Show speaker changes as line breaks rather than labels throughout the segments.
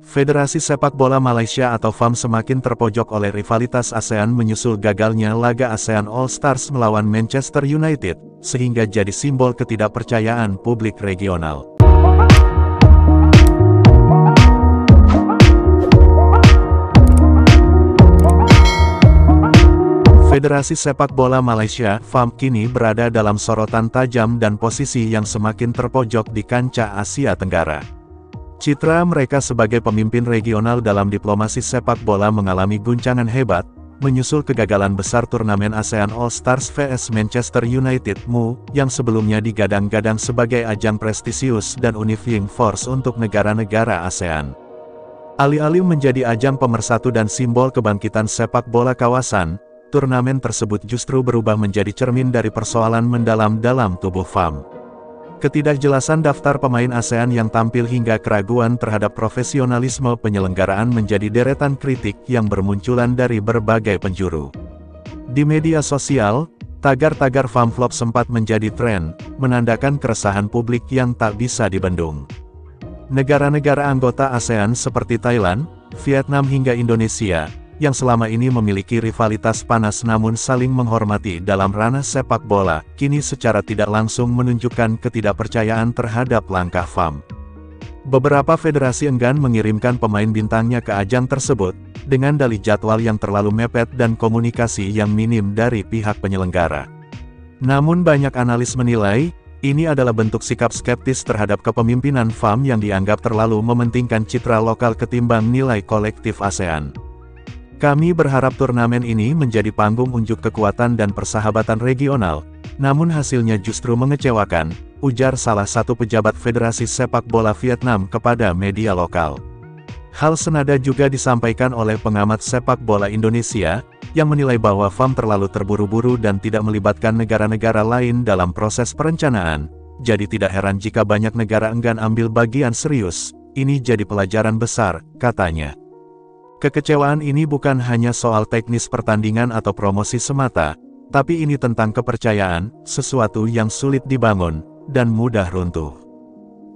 Federasi Sepak Bola Malaysia atau FAM semakin terpojok oleh rivalitas ASEAN menyusul gagalnya laga ASEAN All Stars melawan Manchester United, sehingga jadi simbol ketidakpercayaan publik regional. Federasi Sepak Bola Malaysia (FAM) kini berada dalam sorotan tajam dan posisi yang semakin terpojok di kancah Asia Tenggara. Citra mereka sebagai pemimpin regional dalam diplomasi sepak bola mengalami guncangan hebat, menyusul kegagalan besar turnamen ASEAN All Stars vs Manchester United (MU), yang sebelumnya digadang-gadang sebagai ajang prestisius dan unifying force untuk negara-negara ASEAN. Alih-alih menjadi ajang pemersatu dan simbol kebangkitan sepak bola kawasan, turnamen tersebut justru berubah menjadi cermin dari persoalan mendalam dalam tubuh FAM. Ketidakjelasan daftar pemain ASEAN yang tampil hingga keraguan terhadap profesionalisme penyelenggaraan menjadi deretan kritik yang bermunculan dari berbagai penjuru. Di media sosial, tagar-tagar FAMFlop sempat menjadi tren, menandakan keresahan publik yang tak bisa dibendung. Negara-negara anggota ASEAN seperti Thailand, Vietnam hingga Indonesia, yang selama ini memiliki rivalitas panas namun saling menghormati dalam ranah sepak bola, kini secara tidak langsung menunjukkan ketidakpercayaan terhadap langkah FAM. Beberapa federasi enggan mengirimkan pemain bintangnya ke ajang tersebut, dengan dalih jadwal yang terlalu mepet dan komunikasi yang minim dari pihak penyelenggara. Namun banyak analis menilai, ini adalah bentuk sikap skeptis terhadap kepemimpinan FAM yang dianggap terlalu mementingkan citra lokal ketimbang nilai kolektif ASEAN. Kami berharap turnamen ini menjadi panggung unjuk kekuatan dan persahabatan regional, namun hasilnya justru mengecewakan, ujar salah satu pejabat Federasi Sepak Bola Vietnam kepada media lokal. Hal senada juga disampaikan oleh pengamat sepak bola Indonesia, yang menilai bahwa FAM terlalu terburu-buru dan tidak melibatkan negara-negara lain dalam proses perencanaan. Jadi tidak heran jika banyak negara enggan ambil bagian serius, ini jadi pelajaran besar, katanya. Kekecewaan ini bukan hanya soal teknis pertandingan atau promosi semata, tapi ini tentang kepercayaan, sesuatu yang sulit dibangun, dan mudah runtuh.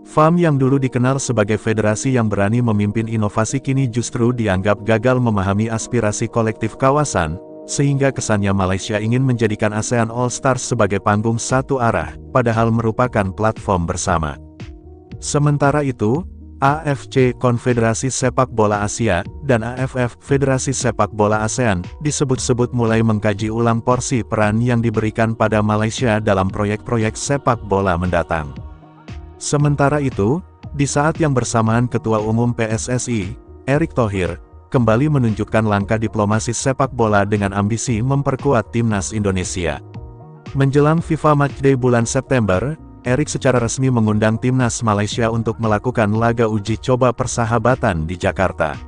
FAM yang dulu dikenal sebagai federasi yang berani memimpin inovasi kini justru dianggap gagal memahami aspirasi kolektif kawasan, sehingga kesannya Malaysia ingin menjadikan ASEAN All Stars sebagai panggung satu arah, padahal merupakan platform bersama. Sementara itu, AFC Konfederasi Sepak Bola Asia, dan AFF Federasi Sepak Bola ASEAN, disebut-sebut mulai mengkaji ulang porsi peran yang diberikan pada Malaysia dalam proyek-proyek sepak bola mendatang. Sementara itu, di saat yang bersamaan Ketua Umum PSSI, Erick Thohir, kembali menunjukkan langkah diplomasi sepak bola dengan ambisi memperkuat timnas Indonesia. Menjelang FIFA Matchday bulan September, Erick secara resmi mengundang timnas Malaysia untuk melakukan laga uji coba persahabatan di Jakarta.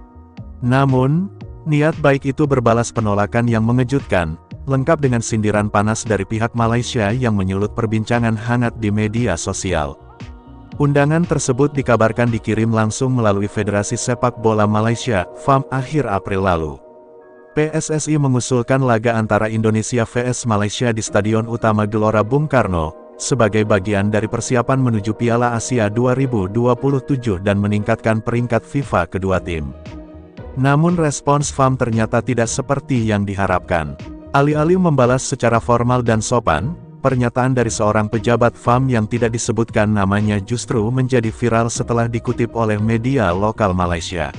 Namun, niat baik itu berbalas penolakan yang mengejutkan, lengkap dengan sindiran panas dari pihak Malaysia yang menyulut perbincangan hangat di media sosial. Undangan tersebut dikabarkan dikirim langsung melalui Federasi Sepak Bola Malaysia (FAM) akhir April lalu. PSSI mengusulkan laga antara Indonesia vs Malaysia di Stadion Utama Gelora Bung Karno, sebagai bagian dari persiapan menuju Piala Asia 2027 dan meningkatkan peringkat FIFA kedua tim. Namun respons FAM ternyata tidak seperti yang diharapkan. Alih-alih membalas secara formal dan sopan, pernyataan dari seorang pejabat FAM yang tidak disebutkan namanya justru menjadi viral setelah dikutip oleh media lokal Malaysia.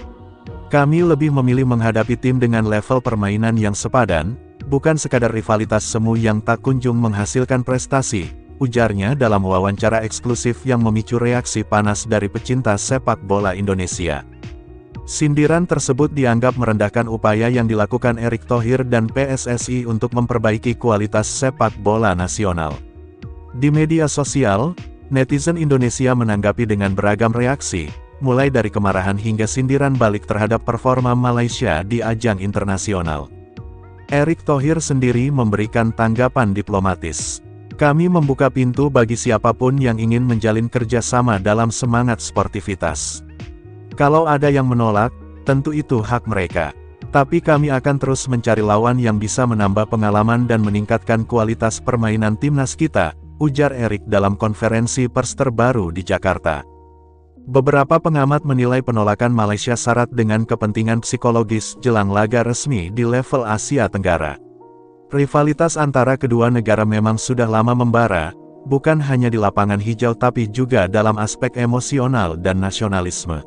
Kami lebih memilih menghadapi tim dengan level permainan yang sepadan, bukan sekadar rivalitas semu yang tak kunjung menghasilkan prestasi, ujarnya dalam wawancara eksklusif yang memicu reaksi panas dari pecinta sepak bola Indonesia. Sindiran tersebut dianggap merendahkan upaya yang dilakukan Erick Thohir dan PSSI untuk memperbaiki kualitas sepak bola nasional. Di media sosial, netizen Indonesia menanggapi dengan beragam reaksi, mulai dari kemarahan hingga sindiran balik terhadap performa Malaysia di ajang internasional. Erick Thohir sendiri memberikan tanggapan diplomatis. Kami membuka pintu bagi siapapun yang ingin menjalin kerjasama dalam semangat sportivitas. Kalau ada yang menolak, tentu itu hak mereka. Tapi kami akan terus mencari lawan yang bisa menambah pengalaman dan meningkatkan kualitas permainan timnas kita, ujar Erick dalam konferensi pers terbaru di Jakarta. Beberapa pengamat menilai penolakan Malaysia syarat dengan kepentingan psikologis jelang laga resmi di level Asia Tenggara. Rivalitas antara kedua negara memang sudah lama membara, bukan hanya di lapangan hijau tapi juga dalam aspek emosional dan nasionalisme.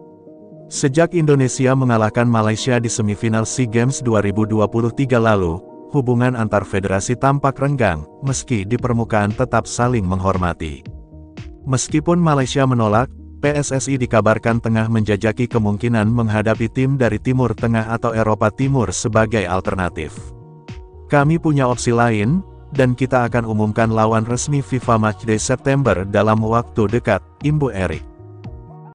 Sejak Indonesia mengalahkan Malaysia di semifinal SEA Games 2023 lalu, hubungan antar federasi tampak renggang, meski di permukaan tetap saling menghormati. Meskipun Malaysia menolak, PSSI dikabarkan tengah menjajaki kemungkinan menghadapi tim dari Timur Tengah atau Eropa Timur sebagai alternatif. Kami punya opsi lain, dan kita akan umumkan lawan resmi FIFA Matchday September dalam waktu dekat, imbu Erik.